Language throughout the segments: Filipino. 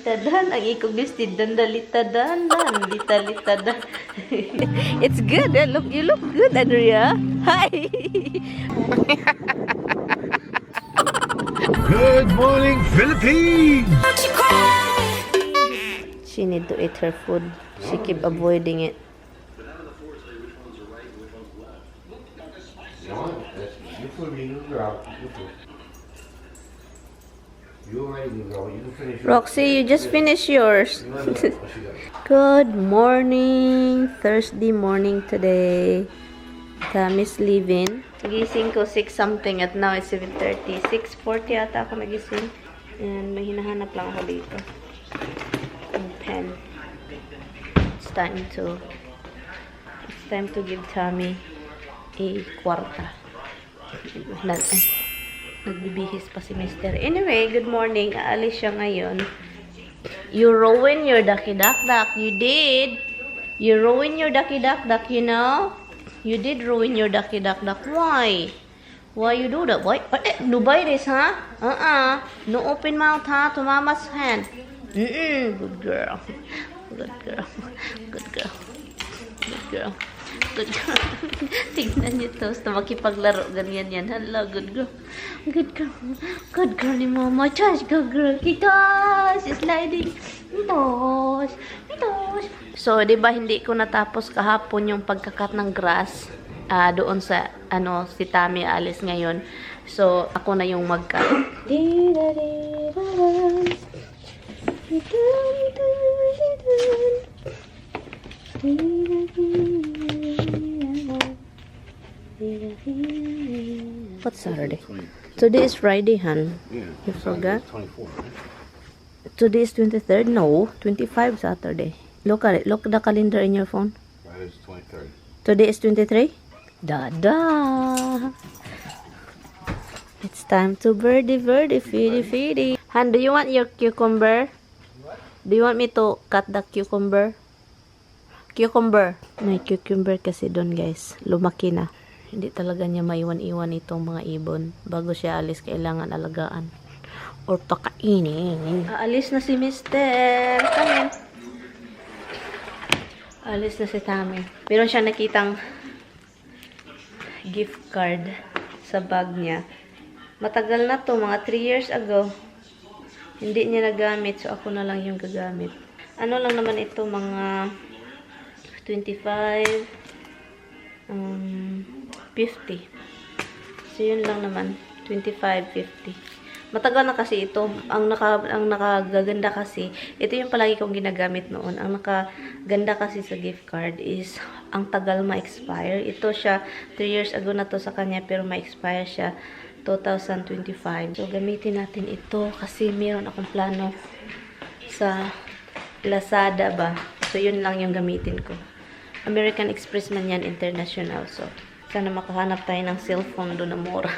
Dalitadan. Ang ikog listidan. Dalitadan. Dalitadan. It's good. You look good, Andrea. Hi. Good morning, Philippines! She need to eat her food. She keep avoiding it. Roxy, you just finished yours. Good morning. Thursday morning today. Tammy's leaving. Gising ko 6 something at now it's 7:30. 6:40 ata ako nagising. And may hinahanap lang ako dito. Yung pen. It's time to give Tammy a kwarta. Nagbibihis pa si Mister. Anyway, good morning. Aalis siya ngayon. You ruined your ducky-duck-duck. You did. You ruined your ducky-duck-duck, you know? You did ruin your ducky-duck-duck. Why? Why you do that? Why? No bite this, huh? No open mouth, huh? To mama's hand. Good girl. Good girl. Good girl. Good girl. Good girl. Tignan niyo to. Na makipaglaro. Ganyan yan. Hello, good girl. Good girl. Good girl ni mama. Josh, good girl. Kitos. Sliding. Kitos. Kitos. So, di ba hindi ko natapos kahapon yung pagkakat ng grass doon sa, si Tammy alis ngayon. So, ako na yung magka. What's Saturday? Today is Friday, Han. Yeah. You forgot? 24, right? Today is 23rd? No, 25 Saturday. Look at it. Look at the calendar in your phone. Friday's 23rd. Today is 23? Da-da! It's time to birdie, feedy. Han, do you want your cucumber? Do you want me to cut the cucumber? Cucumber. May cucumber kasi doon, guys. Lumaki na. Hindi talaga niya maiwan-iwan itong mga ibon. Bago siya alis, kailangan alagaan. Or pakainin. Aalis na si Mister. Come in. Alis na si Tammy. Meron siya nakitang gift card sa bag niya. Matagal na to, mga 3 years ago. Hindi niya nagamit, so ako na lang yung gagamit. Ano lang naman ito, mga 25, 50. So, yun lang naman. 25, 50. Matagal na kasi ito. Ang nakagaganda kasi, ito yung palagi kong ginagamit noon. Ang nakaganda kasi sa gift card is, ang tagal ma-expire. Ito siya, 3 years ago na to sa kanya, pero ma-expire siya 2025. So, gamitin natin ito kasi meron akong plano sa Lazada ba. So, yun lang yung gamitin ko. American Express man yan, international. So, sana makahanap tayo ng cellphone doon na mura.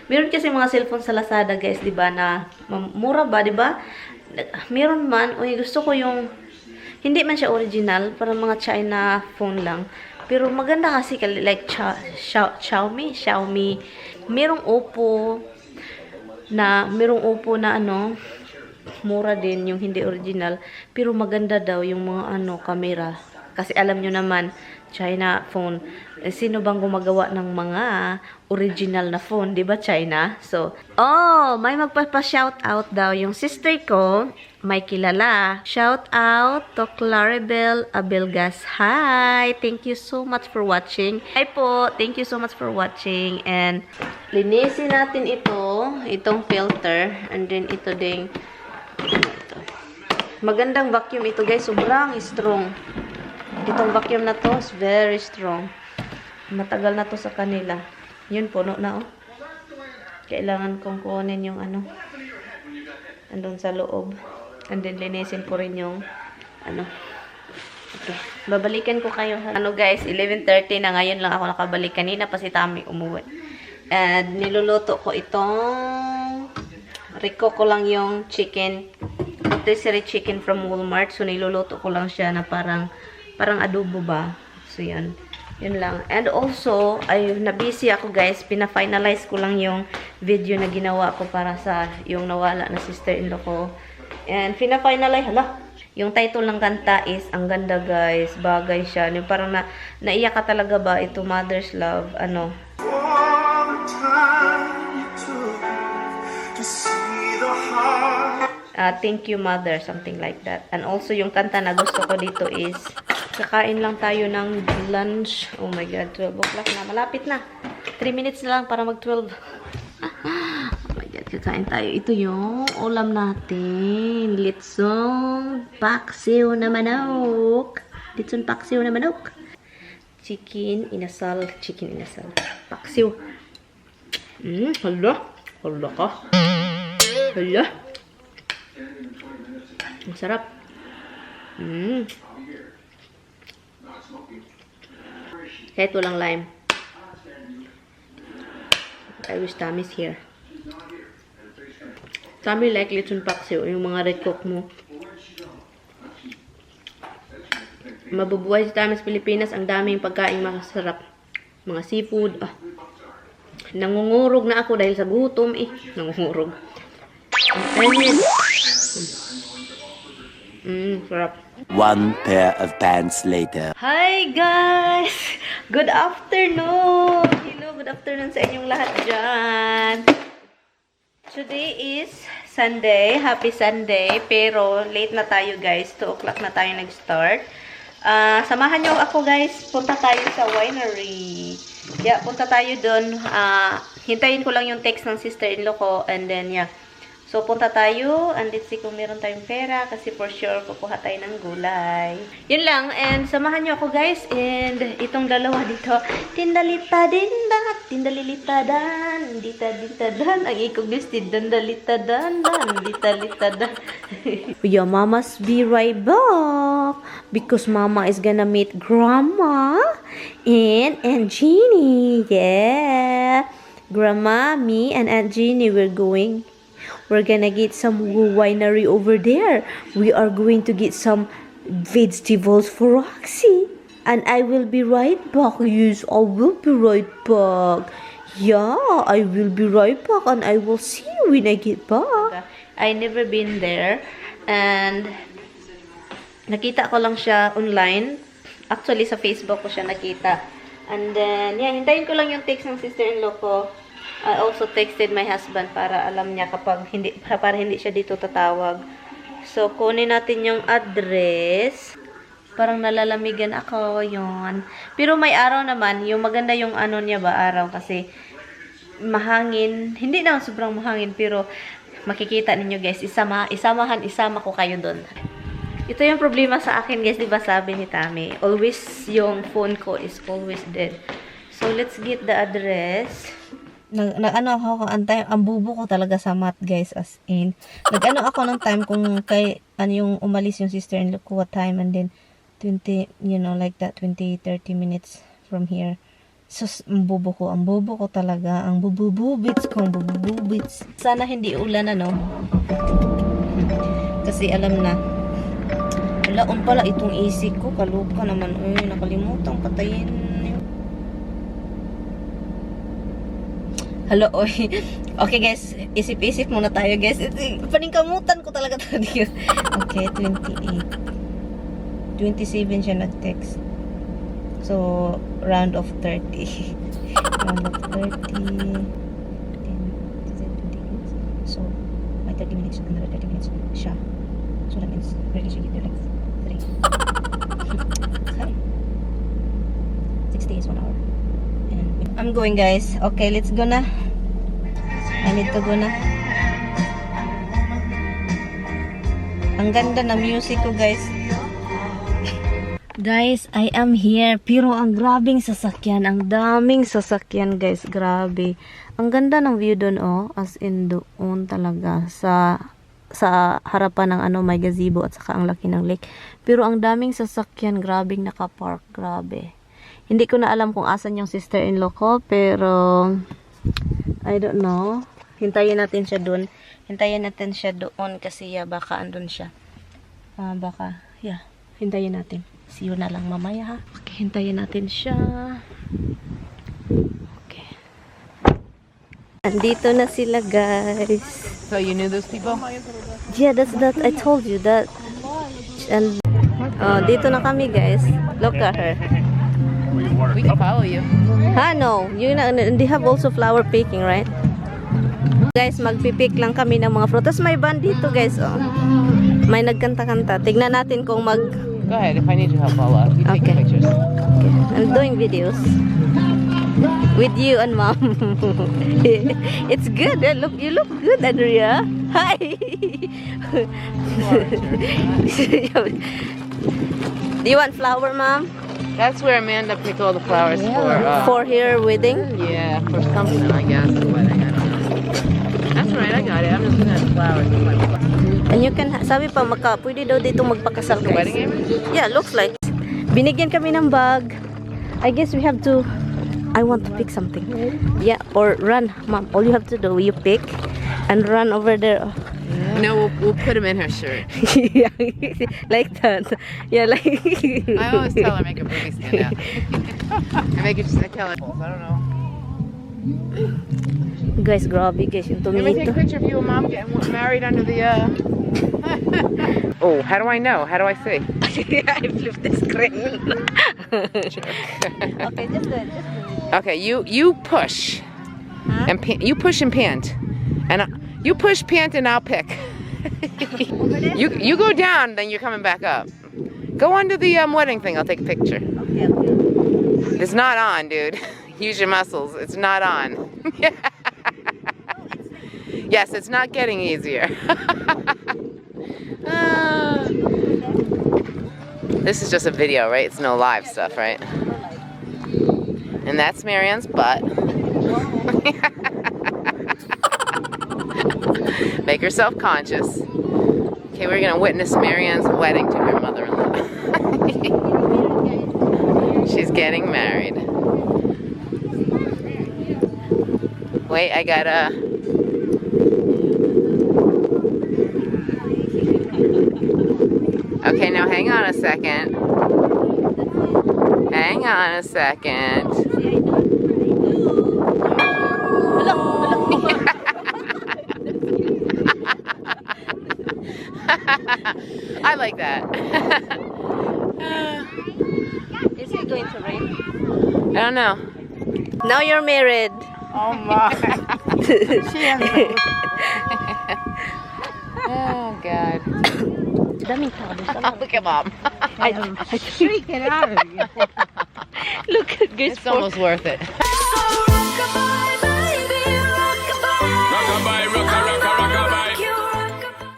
Meron kasi mga cellphone sa Lazada, guys, di ba, na mura ba, di ba? Meron man, gusto ko yung, hindi man siya original, parang mga China phone lang. Pero maganda kasi, like, Xiaomi. Merong Oppo na mura din, yung hindi original. Pero maganda daw yung mga, camera. Kasi alam nyo naman, China phone. Sino bang gumagawa ng mga original na phone? Diba China? So, may magpapa-shoutout daw. Yung sister ko, may kilala. Shoutout to Claribel Abelgas. Hi! Thank you so much for watching. Hi po! Thank you so much for watching. And, linisin natin itong filter. And then, ito ding, magandang vacuum ito, guys. Sobrang strong. Itong vacuum na to is very strong. Matagal na to sa kanila. Yun, puno na, Kailangan kong kunin yung andun sa loob. And then, linisin ko rin yung Okay. Babalikan ko kayo. Guys, 11:30 na ngayon lang ako nakabalik. Kanina pa si Tammy umuwi. And, niluluto ko itong Rico ko lang yung chicken. Rotisserie chicken from Walmart. So, niluluto ko lang siya na parang adobo ba. So, yun. Yun lang. And also, na-busy ako, guys. Pina-finalize ko lang yung video na ginawa ko para sa yung nawala na sister-in-law ko. And fina-finalize, hala. Yung title ng kanta is, ang ganda guys, bagay siya. Yung parang naiyak ka talaga ba, ito Mother's Love, ano. Thank you Mother, something like that. And also yung kanta na gusto ko dito is, kakain lang tayo ng lunch. Oh my God, 12 o'clock na, malapit na. 3 minutes na lang para mag-12. Oh my God, kakain tayo. Ito yung ulam natin. Litsong paksiw na manok. Litsong paksiw na manok. Chicken inasal. Paksiw. Hala. Hala ka. Hala. Masarap. Kahit walang lime. I wish Tammy's here. Tammy like lechon paksiw, yung mga red cook mo. Mabubuhay si Tammy sa Pilipinas, ang daming pagkain masarap. Mga seafood. Nangungurog na ako dahil sa gutom eh. Nangungurog. Sarap. 1 pair of pants later. Hi guys! Good afternoon! Hello, good afternoon sa inyong lahat dyan. Today is Sunday. Happy Sunday. Pero late na tayo guys. 2 o'clock na tayo nag-start. Samahan nyo ako guys. Punta tayo sa winery. Yeah, punta tayo dun. Hintayin ko lang yung text ng sister-in-law ko. And then yeah. So, punta tayo, and let's see kung meron tayong pera, kasi for sure, kukuha tayo ng gulay. Yun lang, and samahan nyo ako guys, and itong dalawa dito, tindalita-dinda, tindalilita-dan, dita-dita-dan, ang ikog-listed, dandalita-dan, dita-lita-dan. Yeah, mama must be right back, because mama is gonna meet grandma, and Aunt Jeannie, yeah. Grandma, me, and Aunt Jeannie, we're gonna get some winery over there. We are going to get some vegetables for Roxy. And I will be right back. Yes, I will be right back. Yeah, I will be right back. And I will see you when I get back. I never been there. And nakita ko lang siya online. Actually, sa Facebook ko siya nakita. And then, yeah, hintayin ko lang yung text ng sister-in-law ko. I also texted my husband para alam niya kapag para hindi siya dito tatawag. So, kunin natin yung address. Parang nalalamigan ako yon. Pero may araw naman, yung maganda yung ano niya ba, araw kasi mahangin. Hindi naman sobrang mahangin, pero makikita ninyo guys, isama ko kayo doon. Ito yung problema sa akin guys, di ba sabi ni Tammy? Always yung phone ko is always dead. So, let's get the address. Nag-ano ako, ang bubo ko talaga sa math guys, as in. Nag-ano ako ng time kung kay, ano yung umalis yung sister-in-law ko, what time, and then 20, you know, like that, 20-30 minutes from here. So, ang bubo ko talaga, ang bububits. Sana hindi ulan, ano. Kasi alam na, laon pala itong AC ko, kaluka naman, nakalimutan patayin. Hello, oy. Okay, guys. Isip-isip muna tayo, guys. Paningkamutan ko talaga talaga. Okay, 28. 27 siya nag-text. So, round of 30. Round of 30. So, by 30 minutes, another 30 minutes siya. So, that means, really should give you like 3. Okay. 60 is 1 hour. I'm going guys. Okay, let's go na. I need to go na. Ang ganda ng music ko guys. Guys, I am here. Pero ang grabing sasakyan. Ang daming sasakyan guys. Grabe. Ang ganda ng view doon oh. As in doon talaga. Sa harapan ng ano, may gazebo at saka ang laki ng lake. Pero ang daming sasakyan. Grabing nakapark. Grabe. Hindi ko na alam kung asan yung sister-in-law ko, pero I don't know. Hintayin natin siya doon. Hintayin natin siya doon kasi baka andun siya. Baka, yeah. Hintayin natin. See you na lang mamaya ha. Okay, hintayin natin siya. Okay. Andito na sila, guys. So you knew those people? Yeah, that's that. I told you that. And dito na kami, guys. Look at her. We can follow you. No. You know, they have also flower picking, right? Guys, magpipick lang kami ng mga fruit. Tapos may band dito, guys. Oh. May nagkanta-kanta. Tignan natin kung mag... Go ahead. If I need your help, I'll you take Okay. pictures. Okay. I'm doing videos. With you and mom. It's good. Look, you look good, Andrea. Hi. Do you want flower, mom? That's where Amanda picked all the flowers For her wedding? Yeah, for something, I guess. The wedding, I don't know. That's right, I got it. I'm just looking at the flowers. And you can, sabi pa, pwede daw dito magpakasal, The guys. wedding image? Yeah, looks like. Binigyan kami ng bag. I guess we have to, I want to pick something. Yeah, or run, mom. All you have to do, you pick and run over there. No, we'll put them in her shirt. Yeah, like that. Yeah, like. I always tell her, make her boobies stand out. I tell her, I don't know. Guys, grabe guys, yung Let me take a tomato. picture of you and mom getting married under the, Oh, how do I know? How do I see? I flipped the screen. Okay, just do it. Okay, you push. Huh? And you push and pant. And you push, pant, and I'll pick. you go down, then you're coming back up. Go under the wedding thing. I'll take a picture. Okay. It's not on, dude. Use your muscles. It's not on. Yes, it's not getting easier. This is just a video, right? It's no live stuff, right? And that's Maryann's butt. Make her self-conscious. Okay, we're gonna witness Maryann's wedding to her mother-in-law. She's getting married. Wait, I gotta... Okay, now hang on a second. Hang on a second. I like that. Is it going to rain? I don't know. Now you're married. Oh my. Oh God. Daming tao. Look at mom. Freaking out of you. Look at this. It's almost worth it.